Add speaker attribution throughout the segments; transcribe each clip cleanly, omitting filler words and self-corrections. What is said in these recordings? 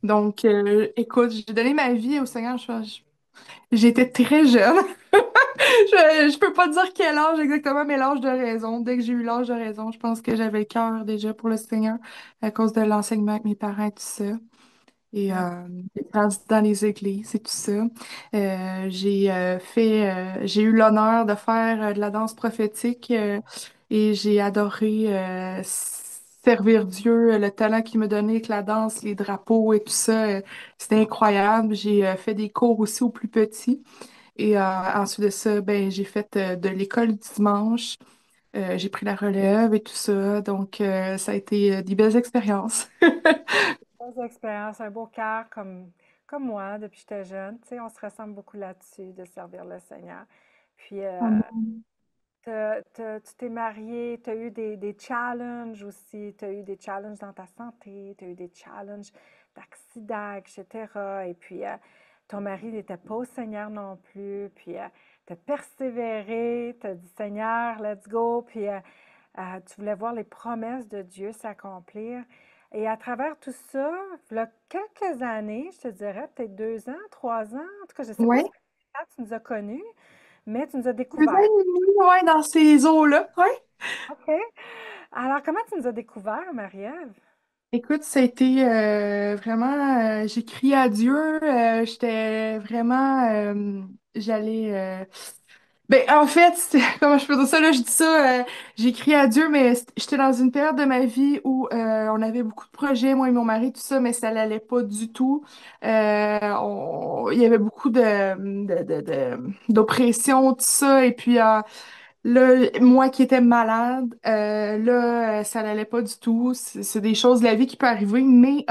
Speaker 1: Donc, écoute, j'ai donné ma vie au Seigneur. J'étais très jeune. Je peux pas dire quel âge exactement, mais l'âge de raison. Dès que j'ai eu l'âge de raison, je pense que j'avais le cœur déjà pour le Seigneur à cause de l'enseignement avec mes parents et tout ça. Et
Speaker 2: Mm.
Speaker 1: j'ai grandi dans les églises et tout ça. J'ai eu l'honneur de faire de la danse prophétique et j'ai adoré servir Dieu, le talent qu'il me donnait avec la danse, les drapeaux et tout ça. C'était incroyable. J'ai fait des cours aussi aux plus petits. Et ensuite de ça, ben, j'ai fait de l'école du dimanche. J'ai pris la relève et tout ça. Donc, ça a été des belles expériences.
Speaker 2: Belles expériences, un beau cœur comme moi depuis que j'étais jeune. Tu sais, on se ressemble beaucoup là-dessus, de servir le Seigneur. Puis, tu t'es marié, tu as eu des challenges aussi, tu as eu des challenges dans ta santé, tu as eu des challenges d'accidents, etc. Et puis, ton mari n'était pas au Seigneur non plus. Puis, tu as persévéré, tu as dit Seigneur, let's go. Puis, tu voulais voir les promesses de Dieu s'accomplir. Et à travers tout ça, il y a quelques années, je te dirais, peut-être 2 ans, 3 ans, en tout cas, je ne sais pas
Speaker 1: Ouais.
Speaker 2: si tu nous as connus, mais tu nous as
Speaker 1: 2 ans
Speaker 2: découverts.
Speaker 1: et demi, ouais, dans ces eaux-là. Ouais.
Speaker 2: OK. Alors, comment tu nous as découvert, Marie-Ève?
Speaker 1: Écoute, ça a été vraiment, j'ai crié à Dieu, j'étais vraiment, j'allais, ben en fait, comment je peux dire ça là, je dis ça, j'ai crié à Dieu, mais j'étais dans une période de ma vie où on avait beaucoup de projets, moi et mon mari, tout ça, mais ça l'allait pas du tout. Il y avait beaucoup d'oppression, tout ça, et puis là, moi qui étais malade, là, ça n'allait pas du tout. C'est des choses de la vie qui peuvent arriver, mais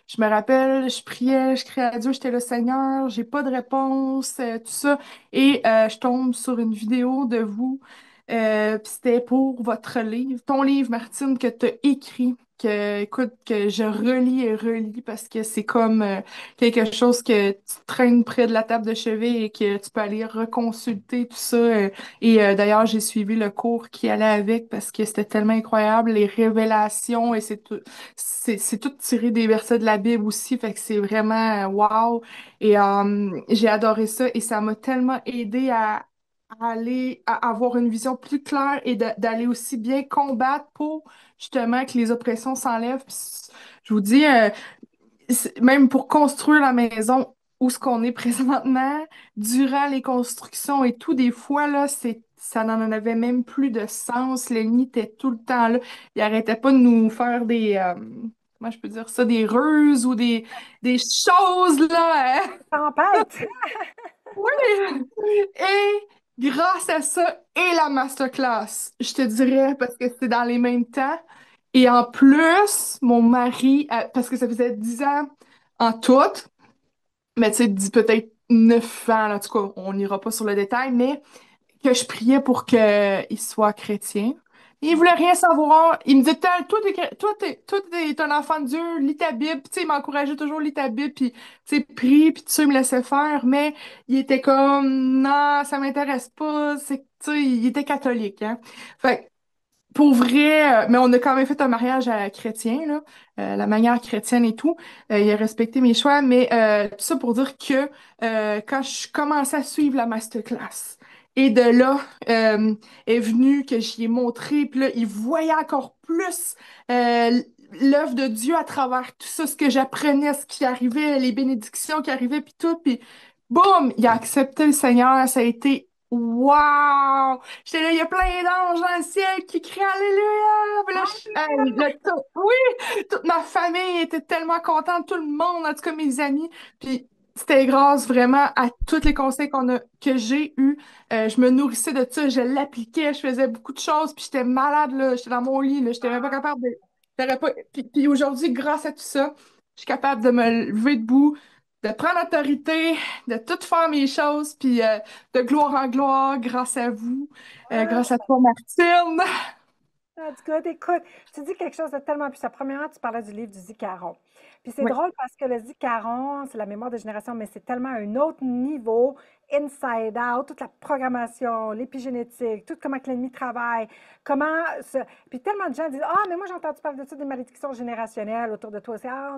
Speaker 1: je me rappelle, je priais, je criais à Dieu, j'étais là, Seigneur, j'ai pas de réponse, tout ça. Et je tombe sur une vidéo de vous, puis c'était pour votre livre, ton livre, Martine, que tu as écrit. Que, écoute, que je relis et relis parce que c'est comme quelque chose que tu traînes près de la table de chevet et que tu peux aller reconsulter tout ça. Et d'ailleurs, j'ai suivi le cours qui allait avec parce que c'était tellement incroyable, les révélations, et c'est tout tiré des versets de la Bible aussi, fait que c'est vraiment wow. Et j'ai adoré ça et ça m'a tellement aidé à aller, à avoir une vision plus claire et d'aller aussi bien combattre pour justement que les oppressions s'enlèvent. Puis, je vous dis, même pour construire la maison où ce qu'on est présentement, durant les constructions et tout, des fois, là, ça n'en avait même plus de sens. L'ennemi était tout le temps là. Il arrêtait pas de nous faire comment je peux dire ça, des ruses ou des choses, là.
Speaker 2: Tempête!
Speaker 1: Oui! Et grâce à ça et la masterclass, je te dirais, parce que c'est dans les mêmes temps. Et en plus, mon mari, parce que ça faisait 10 ans en tout, mais tu sais, peut-être 9 ans, là, en tout cas, on n'ira pas sur le détail, mais que je priais pour qu'il soit chrétien. Il voulait rien savoir. Il me disait, toi, t'es un enfant de Dieu, lis ta Bible. Puis, tu sais, il m'encourageait toujours, lis ta Bible, puis, tu sais, prie, puis tout ça, il me laissait faire. Mais il était comme, non, ça m'intéresse pas. C'est, tu sais, il était catholique, hein. Fait pour vrai, mais on a quand même fait un mariage chrétien, là, la manière chrétienne et tout. Il a respecté mes choix, mais tout ça pour dire que quand je commençais à suivre la masterclass, et de là est venu que j'y ai montré, puis là, il voyait encore plus l'œuvre de Dieu à travers tout ça, ce que j'apprenais, ce qui arrivait, les bénédictions qui arrivaient, puis tout, puis boum, il a accepté le Seigneur, ça a été wow! J'étais là, il y a plein d'anges dans le ciel qui crient Alléluia! Puis là, hey, oui, toute ma famille était tellement contente, tout le monde, en tout cas mes amis. Puis c'était grâce vraiment à tous les conseils que j'ai eus. Je me nourrissais de ça, je l'appliquais, je faisais beaucoup de choses, puis j'étais malade, là, j'étais dans mon lit, là, j'étais même pas capable de. J'aurais pas. Puis aujourd'hui, grâce à tout ça, je suis capable de me lever debout, de prendre autorité, de tout faire mes choses, puis de gloire en gloire, grâce à vous, grâce à toi, Martine.
Speaker 2: That's good. Écoute, tu dis quelque chose de tellement puissant. Premièrement, tu parlais du livre du Zicaron. Puis c'est
Speaker 1: Oui.
Speaker 2: drôle parce que le Zikaron, c'est la mémoire de génération, mais c'est tellement un autre niveau, inside out, toute la programmation, l'épigénétique, tout comment que l'ennemi travaille, comment... Puis tellement de gens disent, ah, mais moi j'ai entendu parler de ça, des malédictions générationnelles autour de toi aussi. Ah,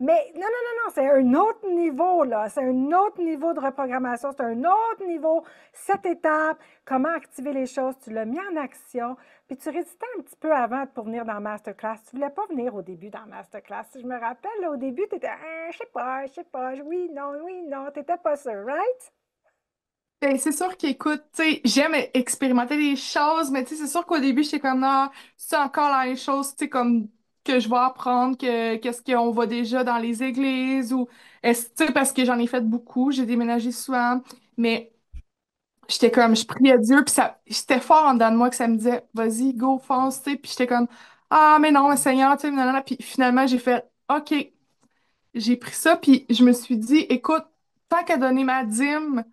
Speaker 2: mais non, non, non, non, c'est un autre niveau, là. C'est un autre niveau de reprogrammation, c'est un autre niveau, cette étape, comment activer les choses. Tu l'as mis en action, puis tu résistais un petit peu avant pour venir dans Masterclass. Tu voulais pas venir au début dans Masterclass. Je me rappelle, là, au début, tu étais, ah, je sais pas, oui, non, t'étais pas sûr, right?
Speaker 1: Ben, c'est sûr qu'écoute, tu sais, j'aime expérimenter des choses, mais tu sais, c'est sûr qu'au début, j'étais comme, non, c'est encore la même chose, tu sais, comme que je vais apprendre que qu'est-ce qu'on voit déjà dans les églises ou, tu sais, parce que j'en ai fait beaucoup, j'ai déménagé souvent, mais j'étais comme, je priais Dieu, puis ça, c'était fort en dedans de moi que ça me disait, vas-y, go, fonce, tu sais, puis j'étais comme, ah, mais non, Seigneur, tu sais, nanana, puis finalement, j'ai fait, OK, j'ai pris ça, puis je me suis dit, écoute, tant qu'à donner ma dîme,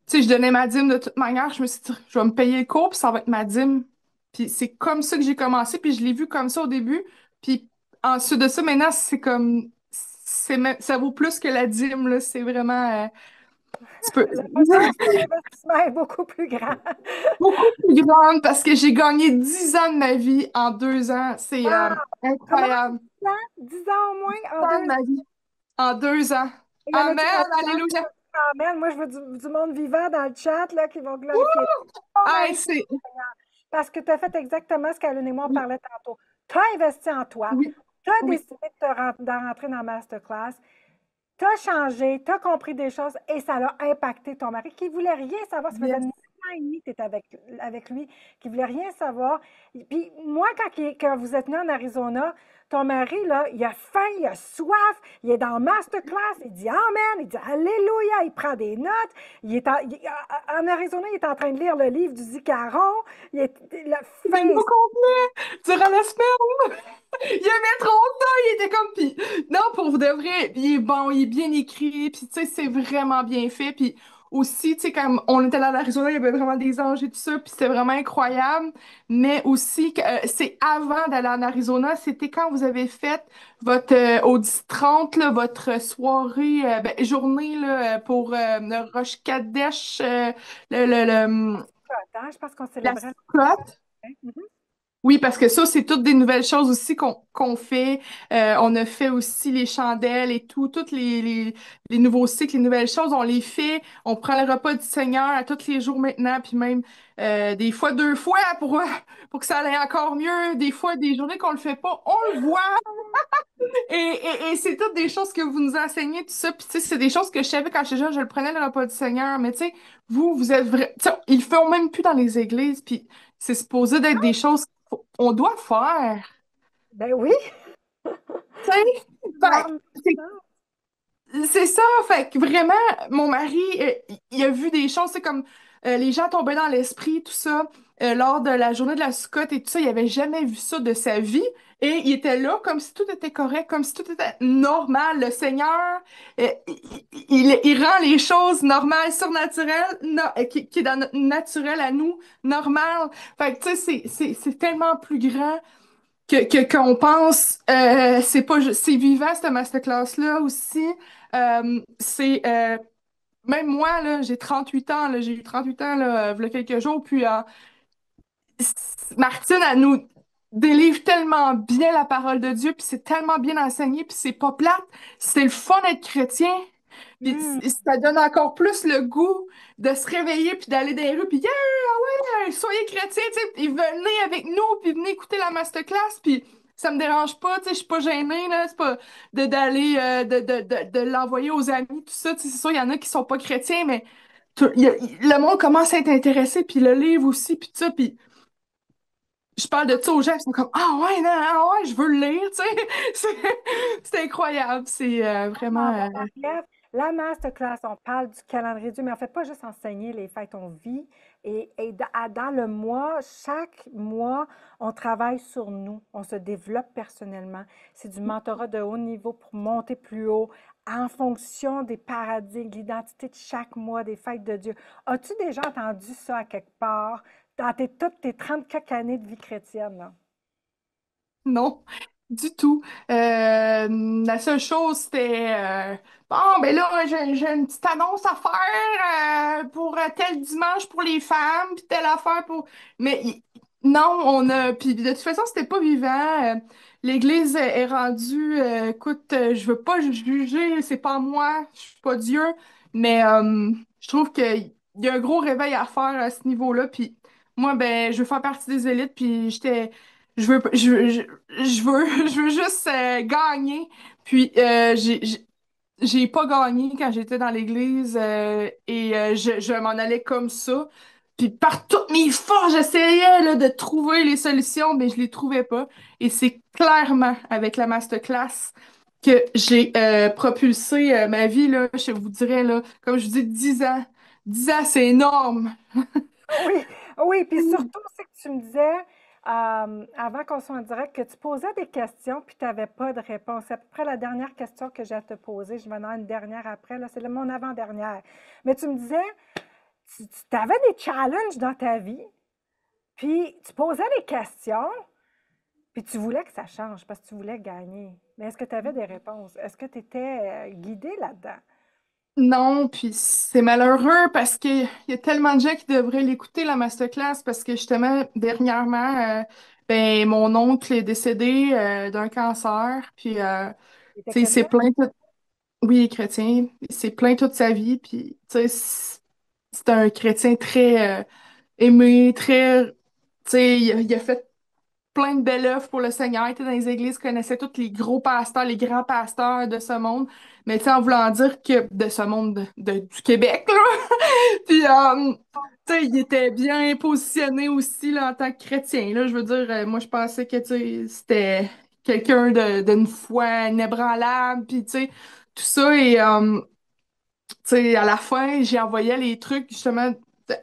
Speaker 1: tu sais, je donnais ma dîme de toute manière. Je me suis dit, je vais me payer le cours, puis ça va être ma dîme. Puis c'est comme ça que j'ai commencé, puis je l'ai vu comme ça au début. Puis ensuite de ça, maintenant, c'est comme, ça vaut plus que la dîme, là. C'est vraiment, tu peux,
Speaker 2: Le potentiel d'investissement est beaucoup plus grand.
Speaker 1: beaucoup plus grande parce que j'ai gagné 10 ans de ma vie en 2 ans. C'est
Speaker 2: Wow! Comment?
Speaker 1: incroyable.
Speaker 2: 10 ans? 10 ans au moins
Speaker 1: 10
Speaker 2: en
Speaker 1: ans de
Speaker 2: 2
Speaker 1: ma
Speaker 2: ans?
Speaker 1: vie en 2 ans.
Speaker 2: Il y en a-tu
Speaker 1: Amen,
Speaker 2: dans le chat qui
Speaker 1: alléluia.
Speaker 2: vont dire Amen? Moi, je veux du monde vivant dans le chat là, qui vont glorifier. Oh,
Speaker 1: Hey,
Speaker 2: Marie,
Speaker 1: c'est,
Speaker 2: parce que tu as fait exactement ce qu'Alun et moi on
Speaker 1: oui,
Speaker 2: parlait tantôt. Tu as investi en toi.
Speaker 1: oui,
Speaker 2: Tu as
Speaker 1: oui.
Speaker 2: décidé de rentrer dans Masterclass. Tu as changé, tu as compris des choses et ça a impacté ton mari qui ne voulait rien savoir. Ça faisait 9
Speaker 1: Yes.
Speaker 2: ans et demi que tu étais avec lui, qui ne voulait rien savoir. Puis moi, quand vous êtes venu en Arizona, ton mari, là, il a faim, il a soif, il est dans Masterclass, il dit Amen, il dit Alléluia, il prend des notes. En Arizona, il est en train de lire le livre du Zicaron. La
Speaker 1: C'est le
Speaker 2: faim,
Speaker 1: mot complet durant la semaine. Il aimait trop ça, il était comme puis non pour de vrai, il est bon, il est bien écrit, puis tu sais c'est vraiment bien fait, puis aussi tu sais comme on était là à l'Arizona, il y avait vraiment des anges et tout ça, puis c'était vraiment incroyable, mais aussi que c'est avant d'aller en Arizona, c'était quand vous avez fait votre au 10-30 là, votre soirée ben, journée là pour le Rosh Kadesh le
Speaker 2: hein, je pense qu'on
Speaker 1: la
Speaker 2: célébrait.
Speaker 1: Sukkot.
Speaker 2: Mhm.
Speaker 1: Oui, parce que ça, c'est toutes des nouvelles choses aussi qu'on fait. On a fait aussi les chandelles et tout, toutes les nouveaux cycles, les nouvelles choses, on les fait. On prend le repas du Seigneur à tous les jours maintenant, puis même des fois 2 fois pour que ça aille encore mieux. Des fois, des journées qu'on le fait pas, on le voit. Et c'est toutes des choses que vous nous enseignez, tout ça. Puis tu sais, c'est des choses que je savais quand j'étais jeune, je le prenais le repas du Seigneur. Mais tu sais, vous êtes vrai. Tu sais, ils le font même plus dans les églises, puis c'est supposé d'être des choses qu'on doit faire.
Speaker 2: Ben oui,
Speaker 1: Tu sais, fait
Speaker 2: norme.
Speaker 1: que c'est ça, fait que vraiment, mon mari, il a vu des choses, c'est comme les gens tombaient dans l'esprit, tout ça, lors de la journée de la Soukotte et tout ça, il avait jamais vu ça de sa vie. Et il était là comme si tout était correct, comme si tout était normal. Le Seigneur, il rend les choses normales, surnaturelles, qui est dans notre naturel à nous, normal. Fait que tu sais, c'est tellement plus grand qu'on pense, c'est pas c'est vivant cette masterclass-là aussi. C'est même moi là, j'ai 38 ans là, j'ai eu 38 ans là, il y a quelques jours puis Martine elle nous délivre tellement bien la parole de Dieu puis c'est tellement bien enseigné puis c'est pas plate, c'est le fun d'être chrétien. Puis
Speaker 2: Hmm.
Speaker 1: ça donne encore plus le goût de se réveiller puis d'aller dans les rues puis yeah, ah ouais, soyez chrétiens, tu sais, puis venez avec nous puis venez écouter la masterclass puis ça me dérange pas, tu sais, je suis pas gênée là, c'est pas de d'aller de l'envoyer aux amis tout ça, tu sais, c'est sûr il y en a qui sont pas chrétiens mais le monde commence à être intéressé puis le livre aussi puis tout ça puis je parle de ça aux gens, ils sont comme ah ouais non, ah ouais, je veux le lire, tu sais. C'est incroyable, c'est
Speaker 2: Ah,
Speaker 1: vraiment
Speaker 2: bon, Marie-Ève, la masterclass, on parle du calendrier Dieu, mais on ne fait pas juste enseigner les fêtes, on vit. Dans le mois, chaque mois, on travaille sur nous, on se développe personnellement. C'est du mentorat de haut niveau pour monter plus haut en fonction des paradigmes, de l'identité de chaque mois, des fêtes de Dieu. As-tu déjà entendu ça à quelque part dans toutes tes 30 quelques années de vie chrétienne, là?
Speaker 1: non. Du tout. La seule chose, c'était bon, ben là, j'ai une petite annonce à faire pour tel dimanche pour les femmes, puis telle affaire pour. Mais non, on a. Puis de toute façon, c'était pas vivant. L'Église est rendue. Écoute, je veux pas juger, c'est pas moi, je suis pas Dieu, mais je trouve qu'il y a un gros réveil à faire à ce niveau-là. Puis moi, ben, je veux faire partie des élites, puis j'étais. Je veux juste gagner. Puis j'ai pas gagné quand j'étais dans l'église et je m'en allais comme ça. Puis par toutes mes forces, j'essayais là, de trouver les solutions, mais je les trouvais pas. Et c'est clairement avec la masterclass que j'ai propulsé ma vie, là, je vous dirais, là, comme je vous dis, 10 ans. 10 ans, c'est énorme.
Speaker 2: Oui, oui, puis surtout, c'est que tu me disais, avant qu'on soit en direct, que tu posais des questions puis tu n'avais pas de réponse. C'est à peu près la dernière question que j'ai à te poser. Je vais en avoir une dernière après, là, c'est mon avant-dernière. Mais tu me disais, tu avais des challenges dans ta vie, puis tu posais des questions, puis tu voulais que ça change parce que tu voulais gagner. Mais est-ce que tu avais des réponses? Est-ce que tu étais guidé là-dedans?
Speaker 1: Non, puis c'est malheureux parce qu'il y a tellement de gens qui devraient l'écouter, la masterclass, parce que justement, dernièrement, ben, mon oncle est décédé d'un cancer, puis
Speaker 2: Tu étais
Speaker 1: tu sais, il s'est
Speaker 2: chrétien?
Speaker 1: plaint oui, il est chrétien, il s'est plaint toute sa vie, puis tu sais, c'est un chrétien très aimé, très, tu sais, il a fait plein de belles œuvres pour le Seigneur. Il était dans les églises, connaissait tous les gros pasteurs, les grands pasteurs de ce monde. Mais tu sais, en voulant dire que de ce monde du Québec, là. Puis, tu sais, il était bien positionné aussi là, en tant que chrétien. Là, je veux dire, moi, je pensais que tu sais, c'était quelqu'un d'une foi inébranlable. Puis, tu sais, tout ça. Et tu sais, à la fin, j'ai envoyé les trucs justement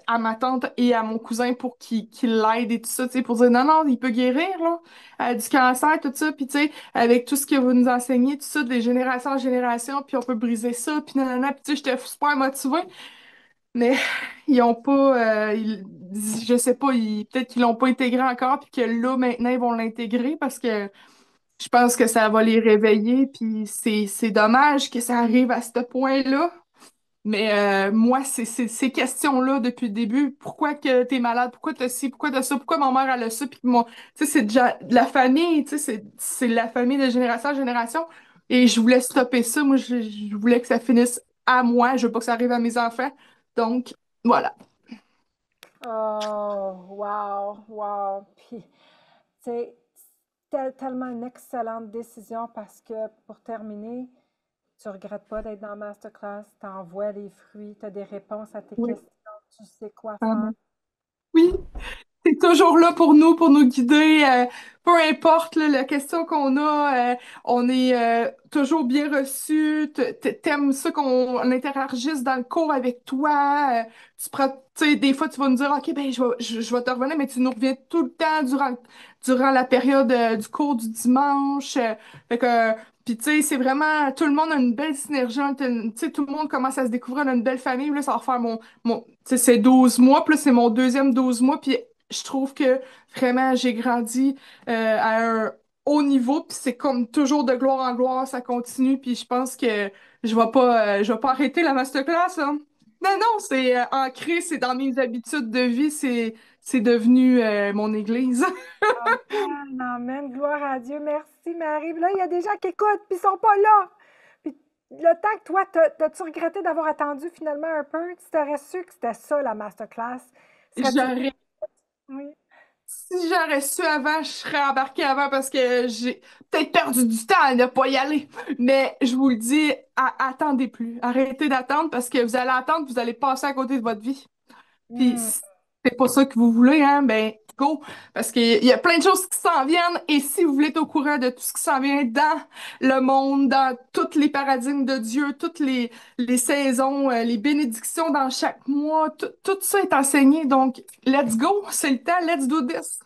Speaker 1: à ma tante et à mon cousin pour qu'ils l'aident et tout ça, tu sais, pour dire non, non, il peut guérir, là, du cancer, tout ça, puis tu sais, avec tout ce que vous nous enseignez, tout ça, de génération en génération, puis on peut briser ça, puis nanana, puis tu sais, j'étais super motivée, mais ils ont pas, je sais pas, peut-être qu'ils l'ont pas intégré encore, puis que là, maintenant, ils vont l'intégrer parce que je pense que ça va les réveiller, puis c'est dommage que ça arrive à ce point-là. Mais moi, c'est ces questions-là depuis le début. Pourquoi que t'es malade? Pourquoi t'as ci? Pourquoi t'as ça? Pourquoi mon mère elle a ça? Puis mon, tu sais, c'est déjà de la famille, tu sais, c'est la famille de génération en génération. Et je voulais stopper ça. Moi, je voulais que ça finisse à moi. Je veux pas que ça arrive à mes enfants. Donc, voilà.
Speaker 2: Oh, wow, wow. Puis, c'est tellement une excellente décision parce que, pour terminer, tu regrettes pas d'être dans Masterclass, tu en vois des fruits, tu as des réponses à tes
Speaker 1: Oui,
Speaker 2: questions, tu sais quoi faire.
Speaker 1: vraiment. Oui. T'es toujours là pour nous guider. Peu importe là, la question qu'on a, on est toujours bien reçu. T'aimes ça qu'on interagisse dans le cours avec toi. Tu prends, tu sais, des fois, tu vas nous dire, OK, ben, je vais te revenir, mais tu nous reviens tout le temps durant la période du cours du dimanche. Fait que, puis tu sais, c'est vraiment, tout le monde a une belle synergie. Tu sais, tout le monde commence à se découvrir dans une belle famille. Là, ça va faire tu sais, c'est 12 mois, puis là, c'est mon deuxième 12 mois, puis je trouve que vraiment j'ai grandi à un haut niveau, puis c'est comme toujours de gloire en gloire, ça continue, puis je pense que je vais pas arrêter la masterclass, là. Non, non, c'est ancré, c'est dans mes habitudes de vie, c'est devenu mon église.
Speaker 2: Amen, amen, gloire à Dieu. Merci, Marie. Puis là, il y a des gens qui écoutent, puis ils sont pas là. Puis le temps que toi, t'as-tu regretté d'avoir attendu finalement un peu? Tu t'aurais su que c'était ça, la masterclass? Serais-tu...
Speaker 1: J'aurais
Speaker 2: Oui.
Speaker 1: Si j'aurais su avant, je serais embarquée avant parce que j'ai peut-être perdu du temps à ne pas y aller. Mais je vous le dis, attendez plus. Arrêtez d'attendre parce que vous allez attendre, vous allez passer à côté de votre vie. Puis
Speaker 2: Hmm.
Speaker 1: si c'est pas ça que vous voulez, hein, ben go. Parce qu'il y a plein de choses qui s'en viennent. Et si vous voulez être au courant de tout ce qui s'en vient dans le monde, dans tous les paradigmes de Dieu, toutes les saisons, les bénédictions dans chaque mois, tout ça est enseigné. Donc, let's go, c'est le temps, let's do this.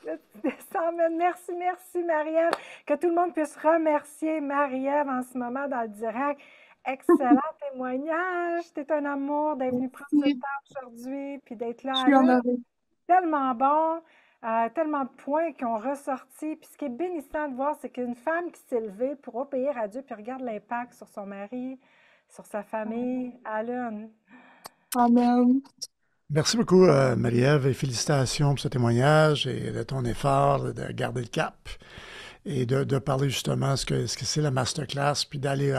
Speaker 2: Le petit décembre. Merci, merci, Marie-Ève. Que tout le monde puisse remercier Marie-Ève en ce moment dans le direct. Excellent témoignage. T'es un amour d'être venu prendre ce
Speaker 1: Merci,
Speaker 2: temps aujourd'hui puis d'être
Speaker 1: je
Speaker 2: là à
Speaker 1: suis
Speaker 2: l'heure.
Speaker 1: honorée.
Speaker 2: Tellement bon. tellement de points qui ont ressorti. Puis ce qui est bénissant de voir, c'est qu'une femme qui s'est levée pour obéir à Dieu, puis regarde l'impact sur son mari, sur sa famille. Alan.
Speaker 1: Amen.
Speaker 3: Merci beaucoup, Marie-Ève, et félicitations pour ce témoignage et de ton effort de garder le cap et de parler justement ce que c'est la masterclass, puis d'aller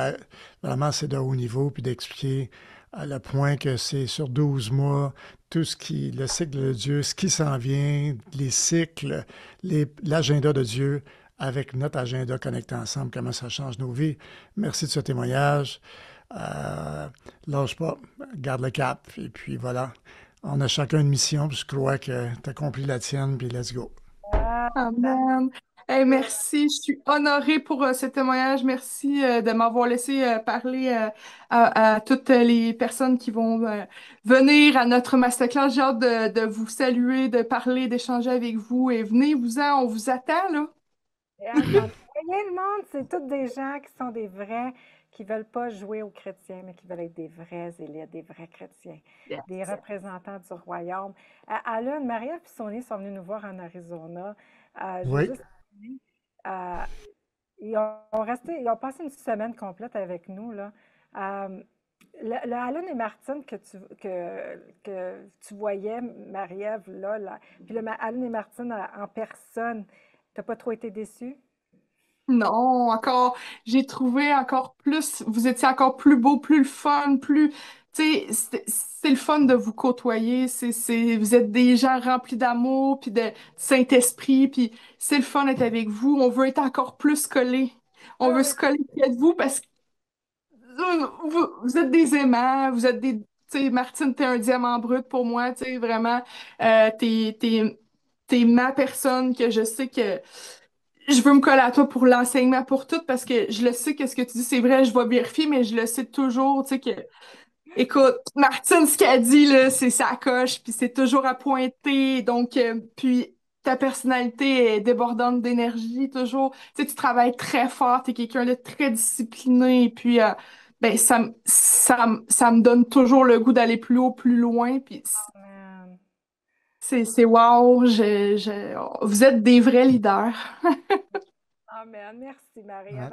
Speaker 3: vraiment, c'est de haut niveau, puis d'expliquer à le point que c'est sur 12 mois, tout ce qui, le cycle de Dieu, ce qui s'en vient, les cycles, l'agenda de Dieu avec notre agenda connecté ensemble, comment ça change nos vies. Merci de ce témoignage. Euh, Lâche pas, garde le cap, et puis voilà. On a chacun une mission, puis je crois que tu as accompli la tienne, puis let's go.
Speaker 2: Ah,
Speaker 1: Amen. Hey, merci, je suis honorée pour ce témoignage. Merci de m'avoir laissé parler à toutes les personnes qui vont venir à notre masterclass. J'ai hâte de vous saluer, de parler, d'échanger avec vous. Et venez-vous-en, on vous attend, là.
Speaker 2: et voyez, le monde, c'est tous des gens qui sont des vrais, qui veulent pas jouer aux chrétiens, mais qui veulent être des vrais élites, des vrais chrétiens, des représentants du royaume. Alan, Maria et Sonia sont venus nous voir en Arizona. Je veux
Speaker 3: Oui,
Speaker 2: juste dire, euh, ils ont passé une semaine complète avec nous, là. Euh, le Alan et Martine que tu voyais, Marie-Ève, là, puis Alan et Martine en personne, t'as pas trop été déçu?
Speaker 1: Non, encore, j'ai trouvé encore plus, vous étiez encore plus beau, plus le fun, plus, tu sais, c'est le fun de vous côtoyer, vous êtes des gens remplis d'amour, puis de Saint-Esprit, puis c'est le fun d'être avec vous, on veut être encore plus collés, on
Speaker 2: Ah
Speaker 1: veut
Speaker 2: oui.
Speaker 1: se coller près de vous parce que vous êtes des aimants, vous êtes des, tu sais, Martine, t'es un diamant brut pour moi, tu sais, vraiment, t'es ma personne que je sais que je veux me coller à toi pour l'enseignement, pour tout, parce que je le sais que ce que tu dis, c'est vrai, je vais vérifier, mais je le sais toujours, tu sais, que, écoute, Martine, ce qu'elle dit, là, c'est sa coche, puis c'est toujours à pointer, donc, puis ta personnalité est débordante d'énergie, toujours, tu sais, tu travailles très fort, t'es quelqu'un de très discipliné, et puis, ben, ça me donne toujours le goût d'aller plus haut, plus loin, puis
Speaker 2: Man.
Speaker 1: c'est wow, vous êtes des vrais leaders.
Speaker 2: Amen. Merci,
Speaker 3: ouais.
Speaker 2: Marie-Ève.